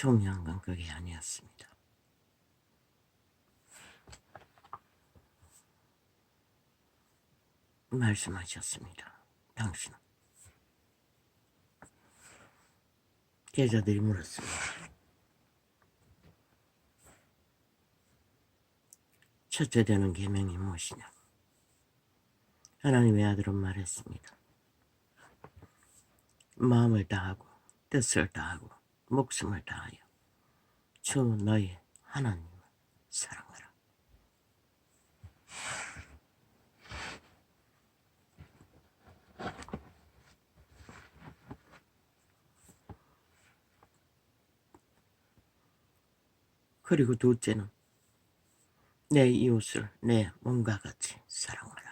중요한 건 그게 아니었습니다. 말씀하셨습니다. 당신은. 제자들이 물었습니다. 첫째 되는 계명이 무엇이냐? 하나님의 아들은 말했습니다. 마음을 다하고 뜻을 다하고 목숨을 다하여 주 너의 하나님을 사랑하라. 그리고 둘째는 내 이웃을 내 몸과 같이 사랑하라.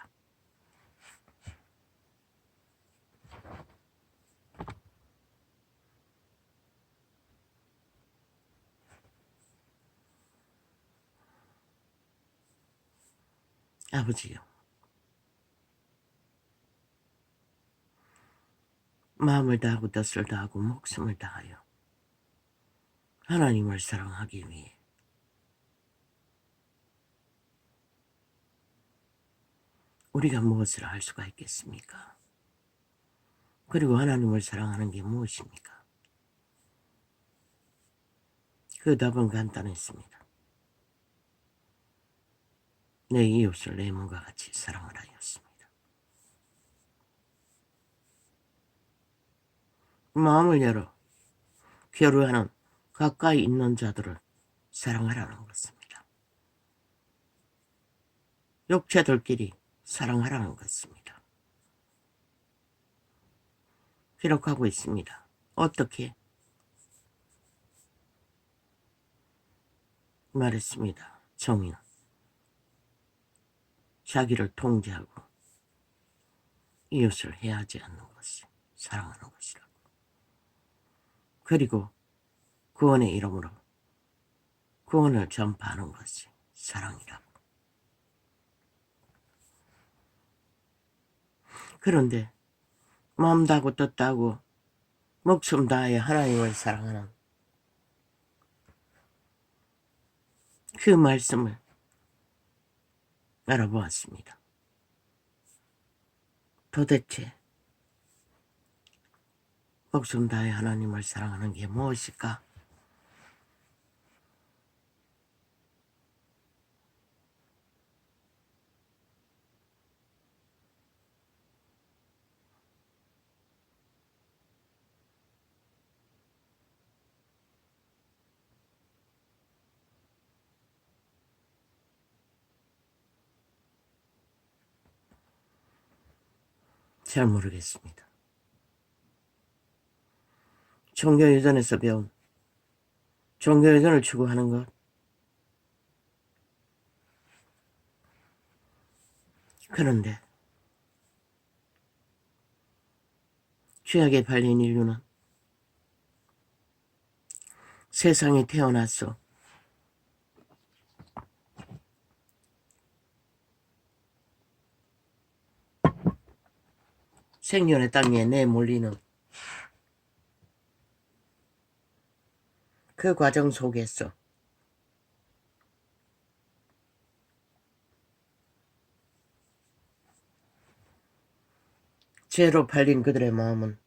아버지요, 마음을 다하고 뜻을 다하고 목숨을 다하여 하나님을 사랑하기 위해 우리가 무엇을 할 수가 있겠습니까? 그리고 하나님을 사랑하는 게 무엇입니까? 그 답은 간단했습니다. 내 이웃을 내 몸과 같이 사랑하라였습니다. 마음을 열어 교류하는 가까이 있는 자들을 사랑하라는 것입니다. 육체들끼리 사랑하라는 것입니다. 기록하고 있습니다. 어떻게? 말했습니다. 정의는 자기를 통제하고 이웃을 해하지 않는 것이 사랑하는 것이라고. 그리고 구원의 이름으로 구원을 전파하는 것이 사랑이라고. 그런데 마음 다하고 뜻 다하고 목숨 다하여 하나님을 사랑하는 그 말씀을 알아보았습니다. 도대체 목숨 다하여 하나님을 사랑하는 게 무엇일까? 잘 모르겠습니다. 종교유전에서 배운 종교유전을 추구하는 것, 그런데 죄악에 팔린 인류는 세상에 태어났어 생존의 땅에 내몰리는 그 과정 속에서 죄로 팔린 그들의 마음은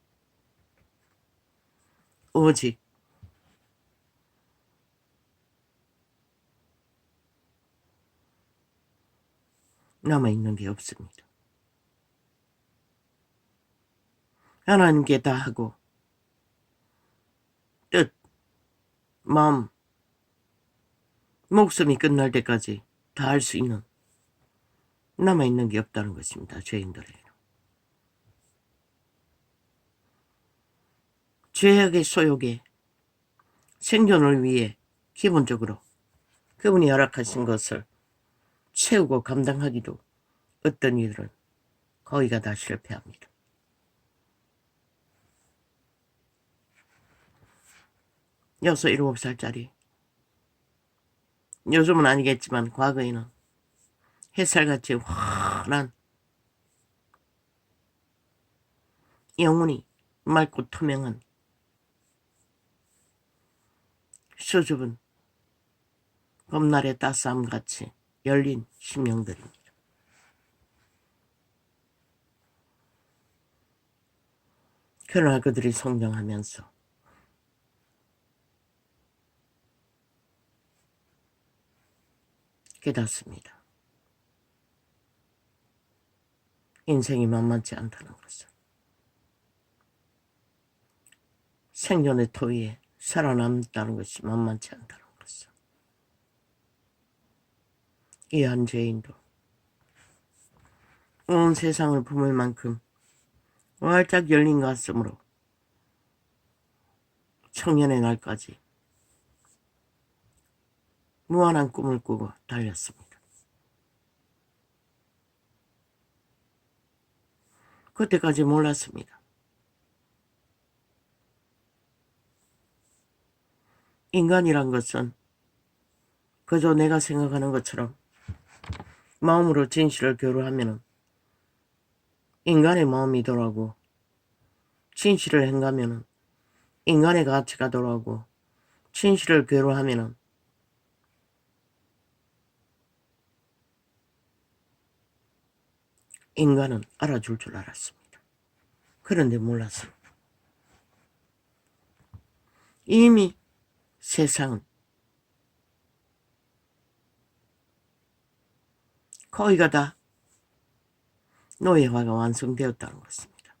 오직 남아있는 게 없습니다. 하나님께 다 하고 뜻, 마음, 목숨이 끝날 때까지 다 할 수 있는 남아있는 게 없다는 것입니다. 죄인들에게는. 죄악의 소욕에 생존을 위해 기본적으로 그분이 허락하신 것을 채우고 감당하기도 어떤 이들은 거의가 다 실패합니다. 여섯, 7살짜리, 요즘은 아니겠지만 과거에는 햇살같이 환한 영혼이 맑고 투명한 수줍은 봄날의 따스함같이 열린 심령들입니다. 그러나 그들이 성장하면서 깨닫습니다. 인생이 만만치 않다는 것을. 생존의 토위에 살아남다는 것이 만만치 않다는 것을. 이 한 죄인도 온 세상을 품을 만큼 활짝 열린 가슴으로 청년의 날까지 무한한 꿈을 꾸고 달렸습니다. 그때까지 몰랐습니다. 인간이란 것은 그저 내가 생각하는 것처럼 마음으로 진실을 교류하면 인간의 마음이 돌아오고, 진실을 행하면 인간의 가치가 돌아오고, 진실을 교류하면 인간은 알아줄 줄 알았습니다. 그런데 몰랐습니다. 이미 세상은 거의가 다 노예화가 완성되었다는 것입니다.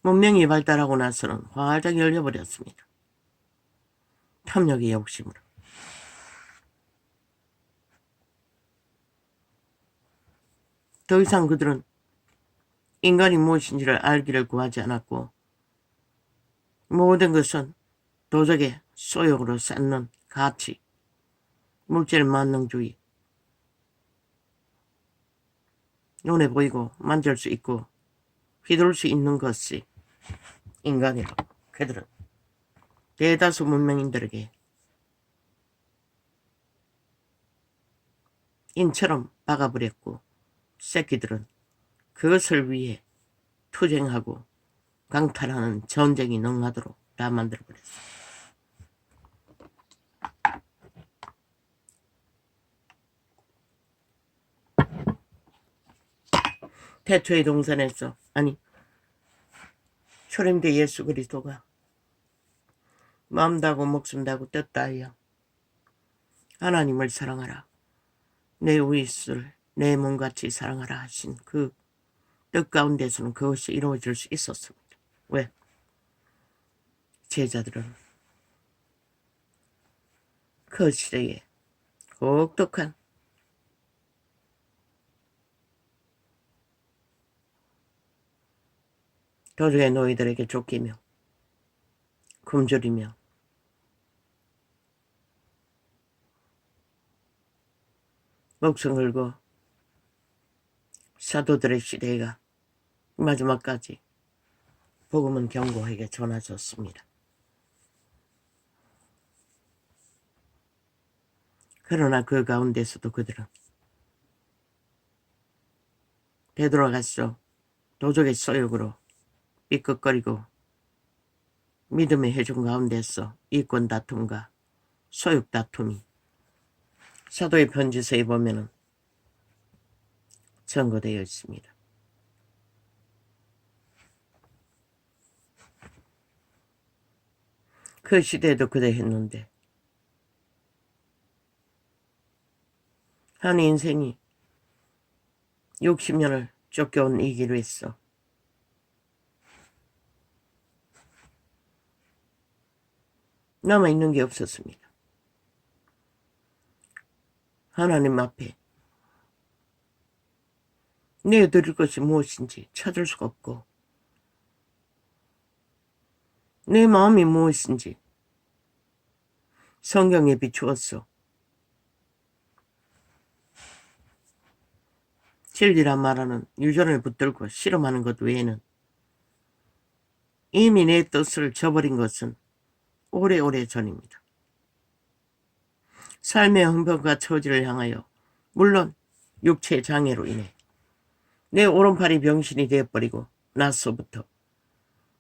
문명이 발달하고 나서는 활짝 열려버렸습니다. 탐욕의 욕심으로. 더 이상 그들은 인간이 무엇인지를 알기를 구하지 않았고, 모든 것은 도적의 소욕으로 쌓는 가치, 물질 만능주의, 눈에 보이고 만질 수 있고 휘둘 수 있는 것이 인간이라고 그들은 대다수 문명인들에게 인처럼 박아버렸고, 새끼들은 그것을 위해 투쟁하고 강탈하는 전쟁이 능하도록 다 만들어버렸어요. 태초의 동산에서, 아니 초림대 예수 그리스도가 마음 다하고 목숨 다하고 뜻 다하여 하나님을 사랑하라, 내 이웃을 내 몸같이 사랑하라 하신 그 뜻 가운데서는 그것이 이루어질 수 있었습니다. 왜? 제자들은 그 시대에 혹독한 도적의 노예들에게 쫓기며 굶주리며 목숨 걸고 사도들의 시대가 마지막까지 복음은 경고에게 전해졌습니다. 그러나 그 가운데서도 그들은 되돌아갈수록 도적의 소욕으로 삐끗거리고 믿음의 회중 가운데서 이권 다툼과 소욕 다툼이 사도의 편지서에 보면은 전거되어 있습니다. 그 시대에도 그대했는데 한 인생이 60년을 쫓겨온 이 길을 했어. 남아있는 게 없었습니다. 하나님 앞에 내어드릴 것이 무엇인지 찾을 수가 없고, 내 마음이 무엇인지 성경에 비추었어. 진리란 말하는 유전을 붙들고 실험하는 것 외에는 이미 내 뜻을 저버린 것은 오래오래 전입니다. 삶의 형편과 처지를 향하여, 물론 육체의 장애로 인해 내 오른팔이 병신이 되어버리고 나서부터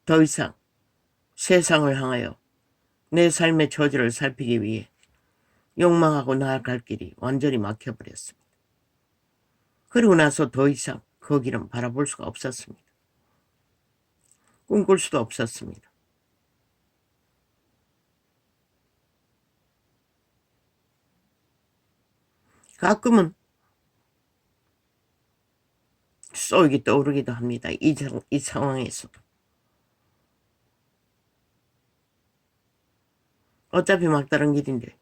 더 이상 세상을 향하여 내 삶의 처지를 살피기 위해 욕망하고 나아갈 길이 완전히 막혀버렸습니다. 그리고 나서 더 이상 그 길은 바라볼 수가 없었습니다. 꿈꿀 수도 없었습니다. 가끔은 쏘이기 떠오르기도 합니다. 이 상황에서도. 어차피 막다른 길인데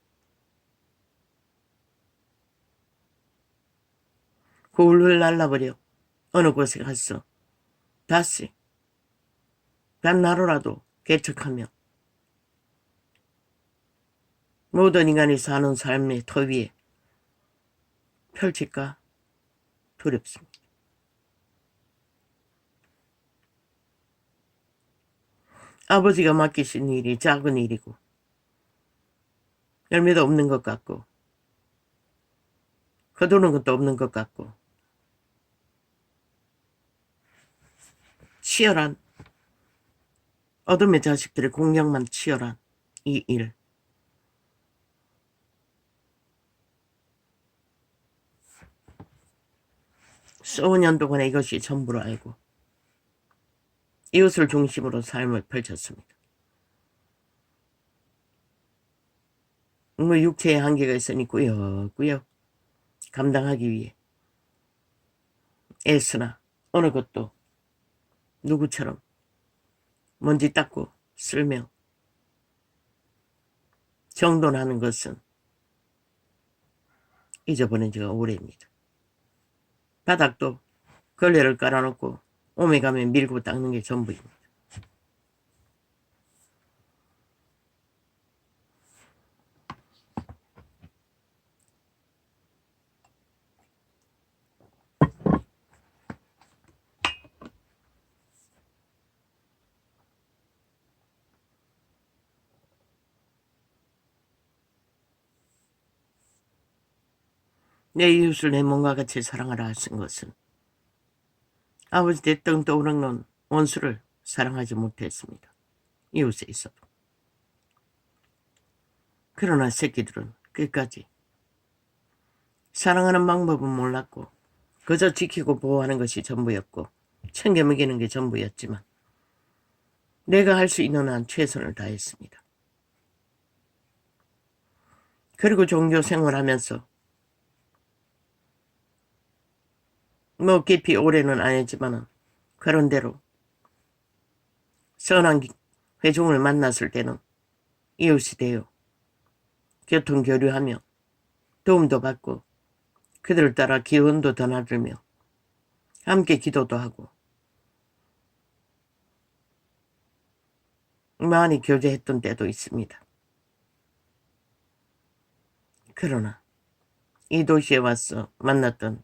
훌훌 날라버려 어느 곳에 갔어. 다시 단 나로라도 개척하며 모든 인간이 사는 삶의 터 위에 펼칠까 두렵습니다. 아버지가 맡기신 일이 작은 일이고 열매도 없는 것 같고 거두는 것도 없는 것 같고 치열한 어둠의 자식들의 공격만 치열한 이 일. 수년 동안에 이것이 전부로 알고 이웃을 중심으로 삶을 펼쳤습니다. 뭐 육체의 한계가 있으니 꾸역꾸역 감당하기 위해 애쓰나 어느 것도 누구처럼 먼지 닦고 쓸며 정돈하는 것은 잊어버린 지가 오래입니다. 바닥도 걸레를 깔아놓고 오메 가며 밀고 닦는 게 전부입니다. 내 이웃을 내 몸과 같이 사랑하라 하신 것은 아버지 때 뜬 떠오르는 원수를 사랑하지 못했습니다. 이웃에 있어도. 그러나 새끼들은 끝까지 사랑하는 방법은 몰랐고 그저 지키고 보호하는 것이 전부였고 챙겨 먹이는 게 전부였지만 내가 할 수 있는 한 최선을 다했습니다. 그리고 종교 생활하면서 뭐 깊이 오래는 아니지만 그런대로 선한 회중을 만났을 때는 이웃이 되어 교통교류하며 도움도 받고 그들을 따라 기운도 더 나들며 함께 기도도 하고 많이 교제했던 때도 있습니다. 그러나 이 도시에 와서 만났던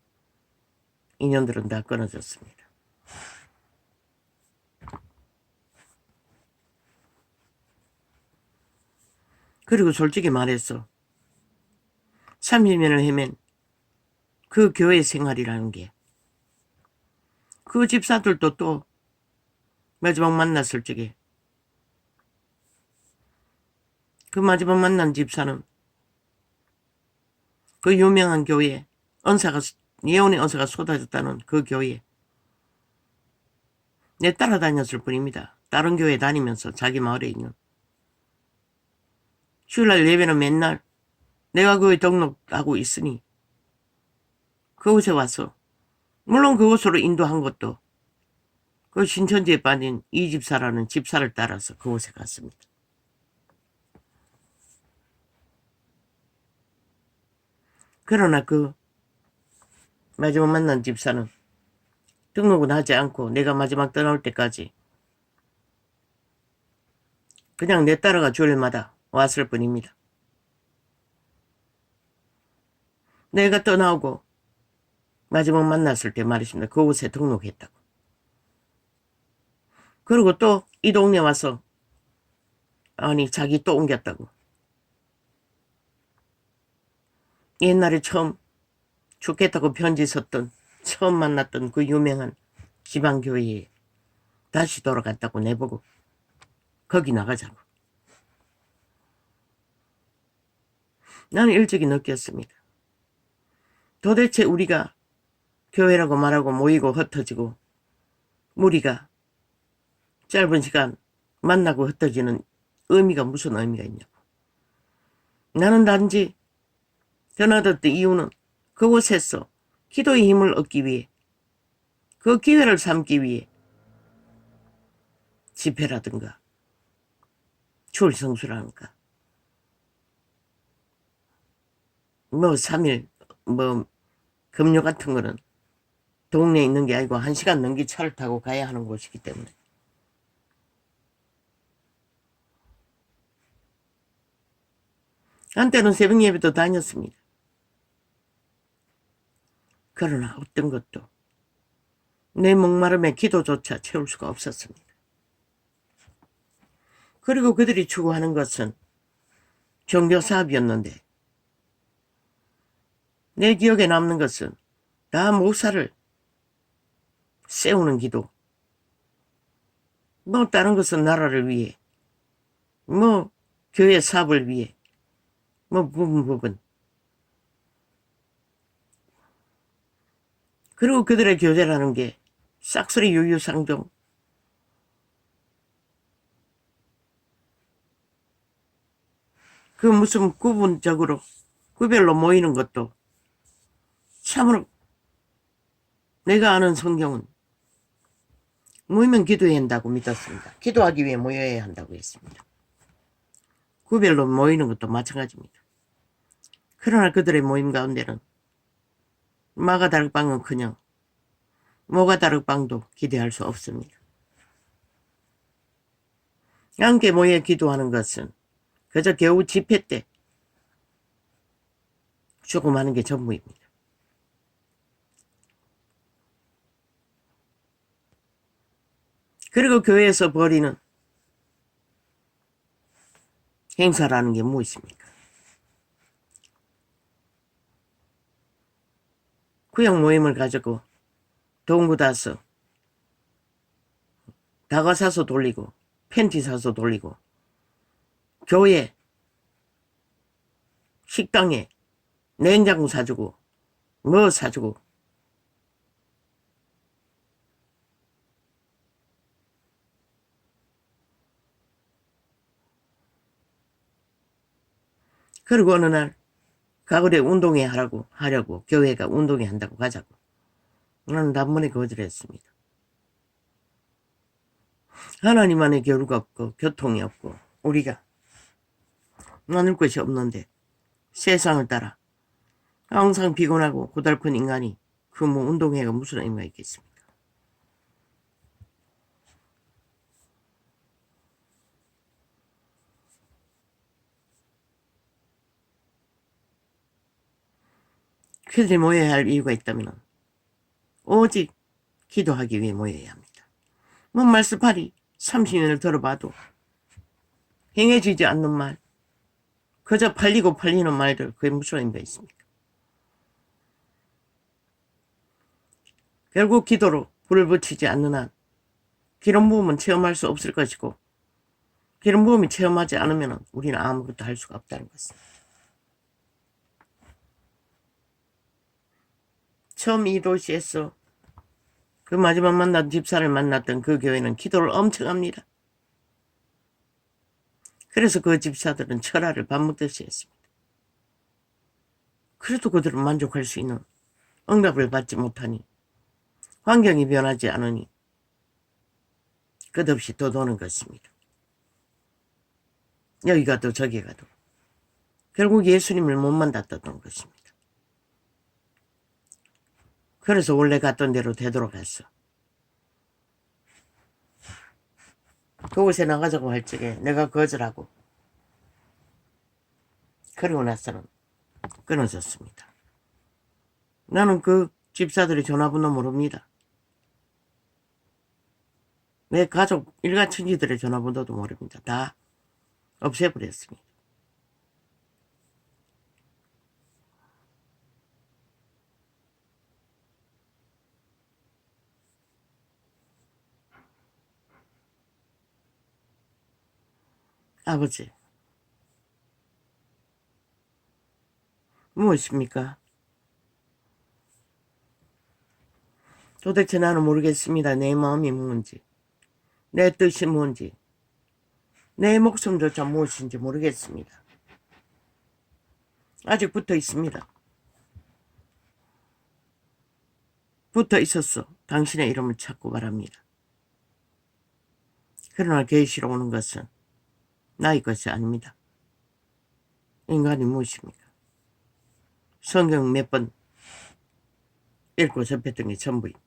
인연들은 다 끊어졌습니다. 그리고 솔직히 말해서 30년을 헤맨 그 교회 생활이라는 게 그 집사들도 또 마지막 만났을 적에 그 마지막 만난 집사는 그 유명한 교회 예언의 은사가 쏟아졌다는 그 교회에 내 따라다녔을 뿐입니다. 다른 교회 다니면서 자기 마을에 있는 주일날 예배는 맨날 내가 교회 등록하고 있으니 그곳에 와서 물론 그곳으로 인도한 것도 그 신천지에 빠진 이 집사라는 집사를 따라서 그곳에 갔습니다. 그러나 그 마지막 만난 집사는 등록은 하지 않고 내가 마지막 떠나올 때까지 그냥 내 따라가 주일마다 왔을 뿐입니다. 내가 떠나오고 마지막 만났을 때 말이십니다. 그곳에 등록했다고. 그리고 또 이 동네 와서 아니 자기 또 옮겼다고. 옛날에 처음 죽겠다고 편지 썼던 처음 만났던 그 유명한 지방교회에 다시 돌아갔다고 내보고 거기 나가자고. 나는 일찍이 느꼈습니다. 도대체 우리가 교회라고 말하고 모이고 흩어지고 무리가 짧은 시간 만나고 흩어지는 의미가 무슨 의미가 있냐고. 나는 단지 드나들었던 이유는 그곳에서 기도의 힘을 얻기 위해, 그 기회를 삼기 위해 집회라든가 추울성수라든가 뭐 3일 뭐 금요 같은 거는 동네에 있는 게 아니고 1시간 넘게 차를 타고 가야 하는 곳이기 때문에. 한때는 새벽 예배도 다녔습니다. 그러나 어떤 것도 내 목마름에 기도조차 채울 수가 없었습니다. 그리고 그들이 추구하는 것은 종교사업이었는데 내 기억에 남는 것은 다 목사를 세우는 기도, 뭐 다른 것은 나라를 위해, 뭐 교회 사업을 위해, 뭐 부분. 그리고 그들의 교제라는 게 싹소리 유유상종, 그 무슨 구분적으로 구별로 모이는 것도 참으로 내가 아는 성경은 모이면 기도해야 한다고 믿었습니다. 기도하기 위해 모여야 한다고 했습니다. 구별로 모이는 것도 마찬가지입니다. 그러나 그들의 모임 가운데는 마가다락방은 그냥 모가다락방도 기대할 수 없습니다. 함께 모여 기도하는 것은 그저 겨우 집회 때 조금 하는 게 전부입니다. 그리고 교회에서 벌이는 행사라는 게 무엇입니까? 구역 모임을 가지고 동구 다서 다과 사서 돌리고 팬티 사서 돌리고 교회 식당에 냉장고 사주고 뭐 사주고 그리고 어느 날 가을에 운동회 하려고 교회가 운동회 한다고 가자고. 나는 단번에 거절했습니다. 하나님 안에 교류가 없고 교통이 없고 우리가 나눌 것이 없는데 세상을 따라 항상 피곤하고 고달픈 인간이 그 뭐 운동회가 무슨 의미가 있겠습니까? 그들이 모여야 할 이유가 있다면 오직 기도하기 위해 모여야 합니다. 뭐 말씀팔이 30년을 들어봐도 행해지지 않는 말, 그저 팔리고 팔리는 말들, 그게 무슨 의미가 있습니까? 결국 기도로 불을 붙이지 않는 한 기름 부음은 체험할 수 없을 것이고 기름 부음이 체험하지 않으면 우리는 아무것도 할 수가 없다는 것입니다. 처음 이 도시에서 그 마지막 만난 집사를 만났던 그 교회는 기도를 엄청 합니다. 그래서 그 집사들은 철화를 밥 먹듯이 했습니다. 그래도 그들은 만족할 수 있는 응답을 받지 못하니 환경이 변하지 않으니 끝없이 더 도는 것입니다. 여기 가도 저기 가도 결국 예수님을 못 만났던 것입니다. 그래서 원래 갔던 대로 되돌아갔어. 그곳에 나가자고 할 적에 내가 거절하고 그러고 나서는 끊어졌습니다. 나는 그 집사들의 전화번호 모릅니다. 내 가족 일가천지들의 전화번호도 모릅니다. 다 없애버렸습니다. 아버지, 무엇입니까? 도대체 나는 모르겠습니다. 내 마음이 뭔지, 내 뜻이 뭔지, 내 목숨조차 무엇인지 모르겠습니다. 아직 붙어 있습니다. 붙어 있었어. 당신의 이름을 찾고 바랍니다. 그러나 계시로 오는 것은 나의 것이 아닙니다. 인간이 무엇입니까? 성경 몇 번 읽고 접했던 게 전부인데.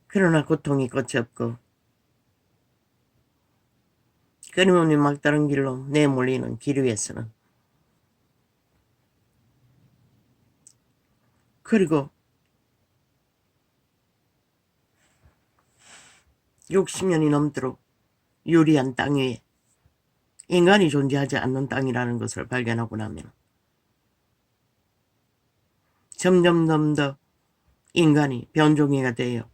그러나 고통이 끝이 없고 끊임없이 막다른 길로 내몰리는 길 위에서는 그리고 60년이 넘도록 유리한 땅 위에 인간이 존재하지 않는 땅이라는 것을 발견하고 나면 점점 더 인간이 변종이가 되어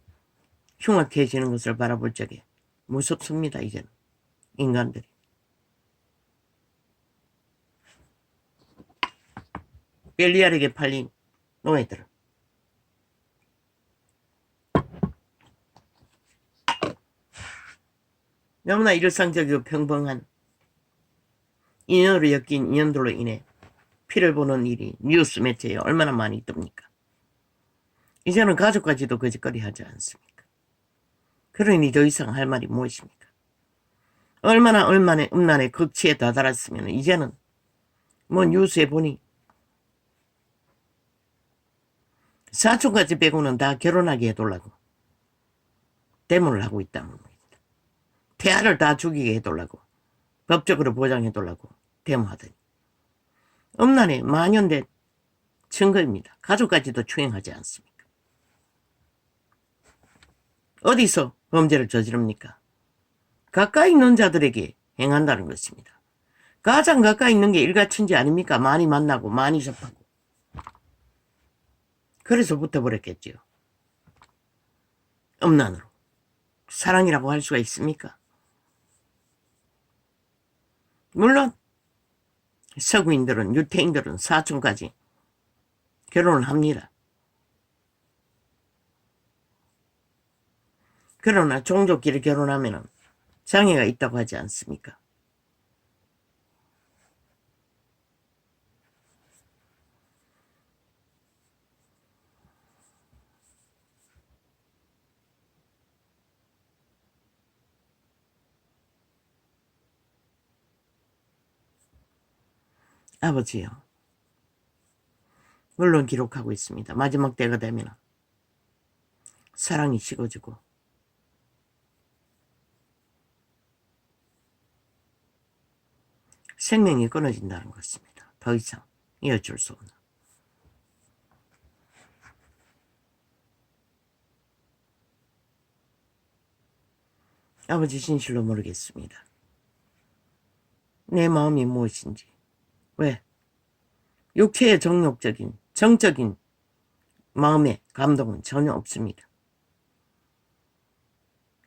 흉악해지는 것을 바라볼 적에 무섭습니다. 이제는 인간들이. 벨리알에게 팔린 노예들은 너무나 일상적이고 평범한 인연으로 엮인 인연들로 인해 피를 보는 일이 뉴스 매체에 얼마나 많이 뜹니까? 이제는 가족까지도 거짓거리 하지 않습니까? 그러니 더 이상 할 말이 무엇입니까? 얼마나 음란의 극치에 다다랐으면 이제는 뭐 뉴스에 보니 사촌까지 빼고는 다 결혼하게 해달라고 데모를 하고 있다는 겁니다. 태아를 다 죽이게 해달라고 법적으로 보장해달라고 데모하더니 음란의 만연된 증거입니다. 가족까지도 추행하지 않습니까? 어디서 범죄를 저지릅니까? 가까이 있는 자들에게 행한다는 것입니다. 가장 가까이 있는 게 일가친지 아닙니까? 많이 만나고 많이 접하고. 그래서 붙어버렸겠지요. 음란으로. 사랑이라고 할 수가 있습니까? 물론 서구인들은 유태인들은 사촌까지 결혼을 합니다. 그러나 종족끼리 결혼하면 장애가 있다고 하지 않습니까? 아버지요. 물론 기록하고 있습니다. 마지막 때가 되면 사랑이 식어지고 생명이 끊어진다는 것입니다. 더 이상 이어줄 수 없는. 아버지 진실로 모르겠습니다. 내 마음이 무엇인지. 왜? 육체의 정욕적인 정적인 마음의 감동은 전혀 없습니다.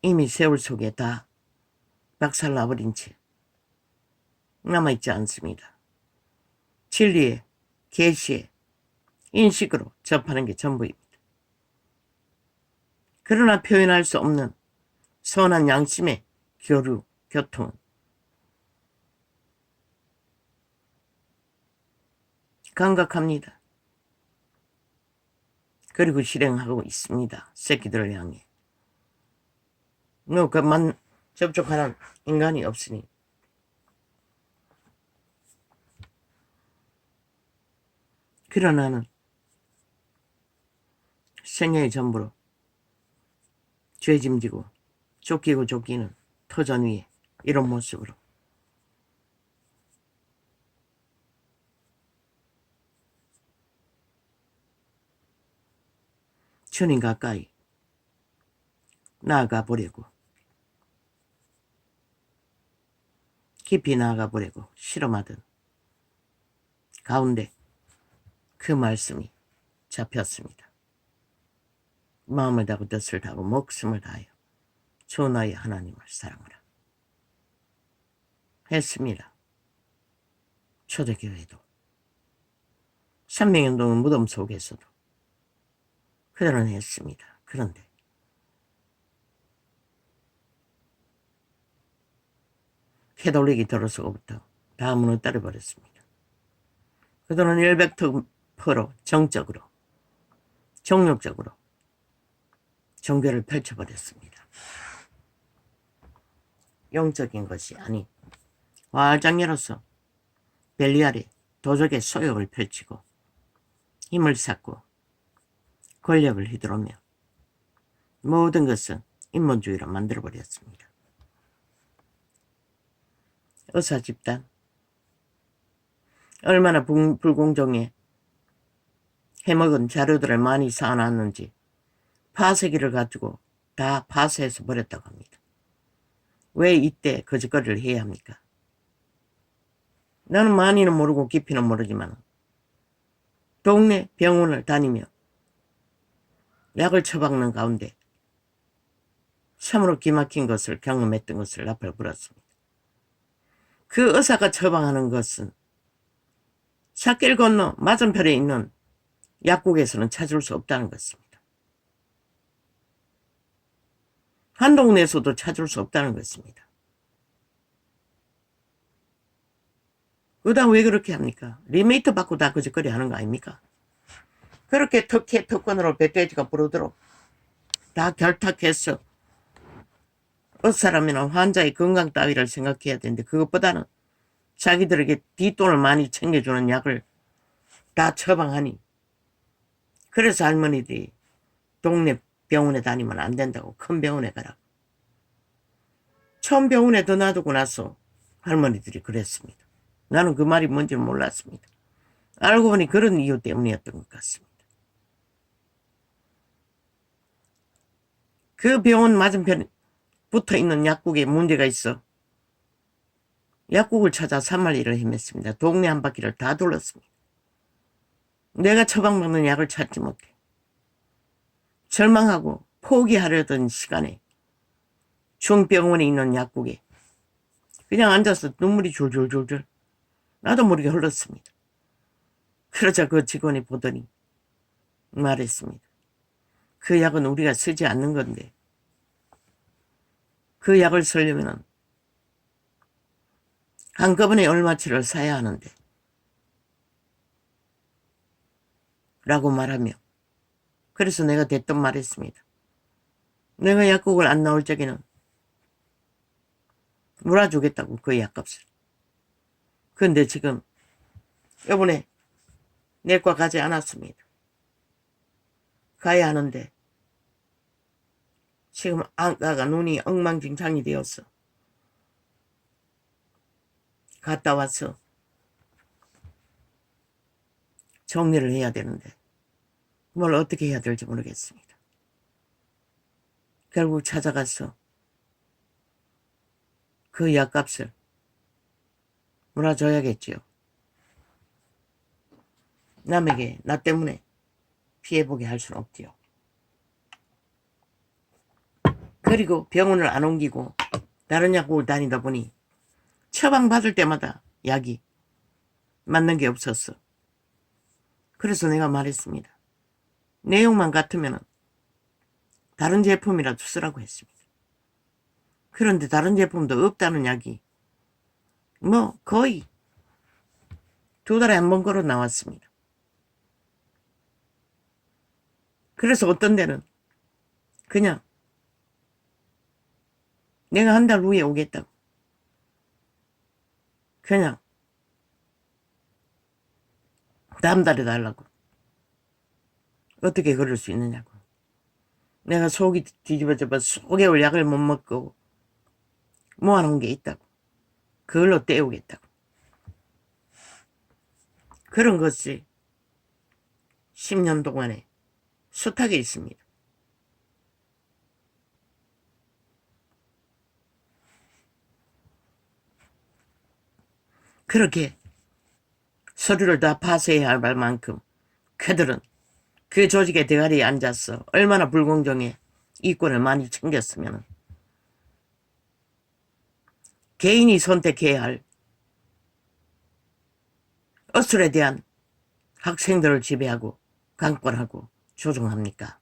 이미 세월 속에 다 박살나버린 채 남아있지 않습니다. 진리의 계시의 인식으로 접하는 게 전부입니다. 그러나 표현할 수 없는 선한 양심의 교통은 감각합니다. 그리고 실행하고 있습니다. 새끼들을 향해. 그만 접촉하는 인간이 없으니. 그러나는 생애의 전부로 죄짐지고 쫓기고 쫓기는 터전 위에 이런 모습으로 주님 가까이 나아가 보려고 깊이 나아가 보려고 실험하던 가운데 그 말씀이 잡혔습니다. 마음을 다하고 뜻을 다하고 목숨을 다하여 주 너희 하나님을 사랑하라 했습니다. 초대교회도 300년동안 무덤 속에서도 그들은 했습니다. 그런데 캐톨릭이 들어서부터 다 무너뜨려 버렸습니다. 그들은 100% 정적으로 정욕적으로 종교를 펼쳐버렸습니다. 영적인 것이 아닌 화장녀로서 벨리알이 도적의 소욕을 펼치고 힘을 쌓고 권력을 휘두르며 모든 것은 인본주의로 만들어버렸습니다. 의사 집단 얼마나 불공정해 해먹은 자료들을 많이 쌓아놨는지 파쇄기를 가지고 다 파쇄해서 버렸다고 합니다. 왜 이때 거짓거리를 해야 합니까? 나는 많이는 모르고 깊이는 모르지만 동네 병원을 다니며 약을 처방하는 가운데 참으로 기막힌 것을 경험했던 것을 앞을 불었습니다. 그 의사가 처방하는 것은 찻길 건너 맞은편에 있는 약국에서는 찾을 수 없다는 것입니다. 한 동네에서도 찾을 수 없다는 것입니다. 그다음 왜 그렇게 합니까? 리메이트 받고 다 거짓거리 하는 거 아닙니까? 그렇게 특권으로 배돼지가 부르도록 다 결탁해서 의사라면 환자의 건강 따위를 생각해야 되는데 그것보다는 자기들에게 뒷돈을 많이 챙겨주는 약을 다 처방하니 그래서 할머니들이 동네 병원에 다니면 안 된다고 큰 병원에 가라고. 처음 병원에 더 놔두고 나서 할머니들이 그랬습니다. 나는 그 말이 뭔지는 몰랐습니다. 알고 보니 그런 이유 때문이었던 것 같습니다. 그 병원 맞은편에 붙어있는 약국에 문제가 있어 약국을 찾아 3만리를 헤맸습니다. 동네 한 바퀴를 다 돌렸습니다. 내가 처방받는 약을 찾지 못해 절망하고 포기하려던 시간에 중병원에 있는 약국에 그냥 앉아서 눈물이 줄줄줄줄 나도 모르게 흘렀습니다. 그러자 그 직원이 보더니 말했습니다. 그 약은 우리가 쓰지 않는 건데 그 약을 쓰려면 한꺼번에 얼마치를 사야 하는데 라고 말하며 그래서 내가 대뜸 말했습니다. 내가 약국을 안 나올 적에는 몰아주겠다고 그 약값을. 그런데 지금 이번에 내과 가지 않았습니다. 가야 하는데 지금 안가가 눈이 엉망진창이 되었어. 갔다 와서 정리를 해야 되는데 뭘 어떻게 해야 될지 모르겠습니다. 결국 찾아가서 그 약값을 몰아줘야겠지요. 남에게 나 때문에 피해보게 할 수는 없지요. 그리고 병원을 안 옮기고 다른 약국을 다니다 보니 처방받을 때마다 약이 맞는 게 없었어. 그래서 내가 말했습니다. 내용만 같으면 다른 제품이라도 쓰라고 했습니다. 그런데 다른 제품도 없다는 약이 거의 2달에 한 번 걸어 나왔습니다. 그래서 어떤 데는 그냥 내가 한 달 후에 오겠다고 그냥 다음 달에 달라고. 어떻게 그럴 수 있느냐고. 내가 속이 뒤집어져 5개월 약을 못 먹고 모아놓은 게 있다고. 그걸로 때우겠다고. 그런 것이 10년 동안에 숱하게 있습니다. 그렇게 서류를 다 파쇄해야 할 만큼 그들은 그 조직의 대가리에 앉아서 얼마나 불공정해 이권을 많이 챙겼으면 개인이 선택해야 할 어술에 대한 학생들을 지배하고 강권하고 조종합니까?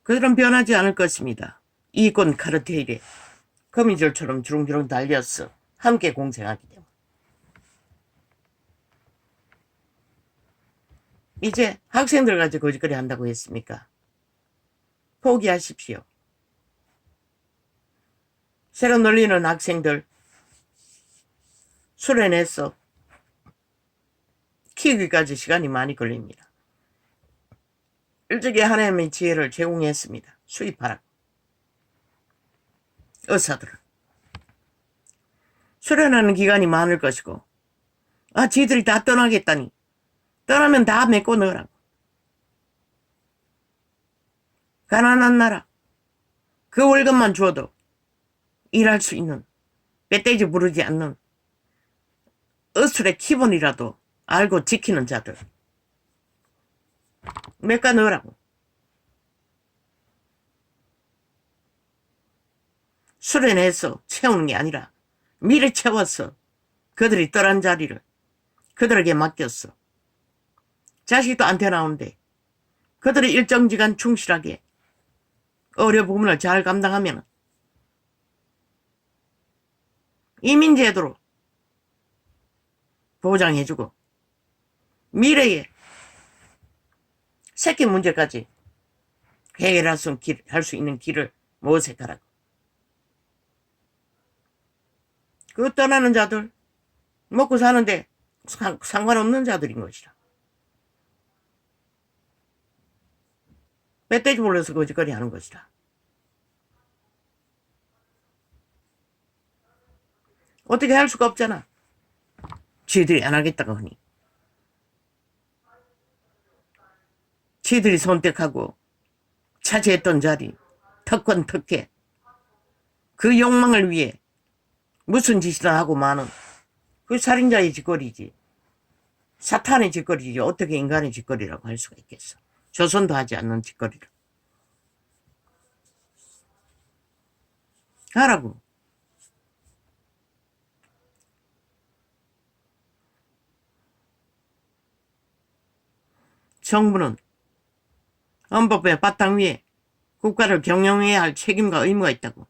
그들은 변하지 않을 것입니다. 이권 카르텔에 거미줄처럼 주렁주렁 달렸어. 함께 공생하기 때문에. 이제 학생들 가지고 거짓거리 한다고 했습니까? 포기하십시오. 새로 놀리는 학생들 수련해서 키우기까지 시간이 많이 걸립니다. 일찍이 하나님의 지혜를 제공했습니다. 수입하라고. 의사들은. 수련하는 기간이 많을 것이고 지들이 다 떠나겠다니 떠나면 다 메꿔 넣으라고. 가난한 나라 그 월급만 줘도 일할 수 있는 멧돼지 부르지 않는 어술의 기본이라도 알고 지키는 자들 메꿔 넣으라고. 수련해서 채우는 게 아니라 미리 채워서 그들이 떠난 자리를 그들에게 맡겼어. 자식도 안 태어나오는데 그들이 일정 기간 충실하게 의료 부분을 잘 감당하면 이민제도로 보장해주고 미래에 새끼 문제까지 해결할 수 있는 길을 모색하라고. 그 떠나는 자들 먹고 사는데 상관없는 자들인 것이라. 멧돼지 불러서 거짓거리 하는 것이라. 어떻게 할 수가 없잖아. 지들이 안 하겠다고 하니. 지들이 선택하고 차지했던 자리, 특권, 특혜, 그 욕망을 위해 무슨 짓이나 하고 마는 그 살인자의 짓거리지. 사탄의 짓거리지. 어떻게 인간의 짓거리라고 할 수가 있겠어. 조선도 하지 않는 짓거리를. 하라고. 정부는 헌법의 바탕 위에 국가를 경영해야 할 책임과 의무가 있다고.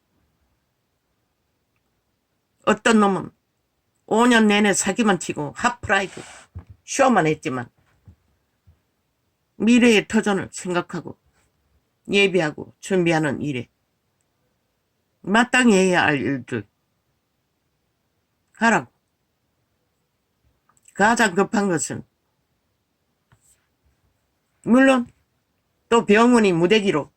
어떤 놈은 5년 내내 사기만 치고 핫프라이드 쇼만 했지만 미래의 터전을 생각하고 예비하고 준비하는 일에 마땅히 해야 할 일들 하라고. 가장 급한 것은 물론 또 병원이 무대기로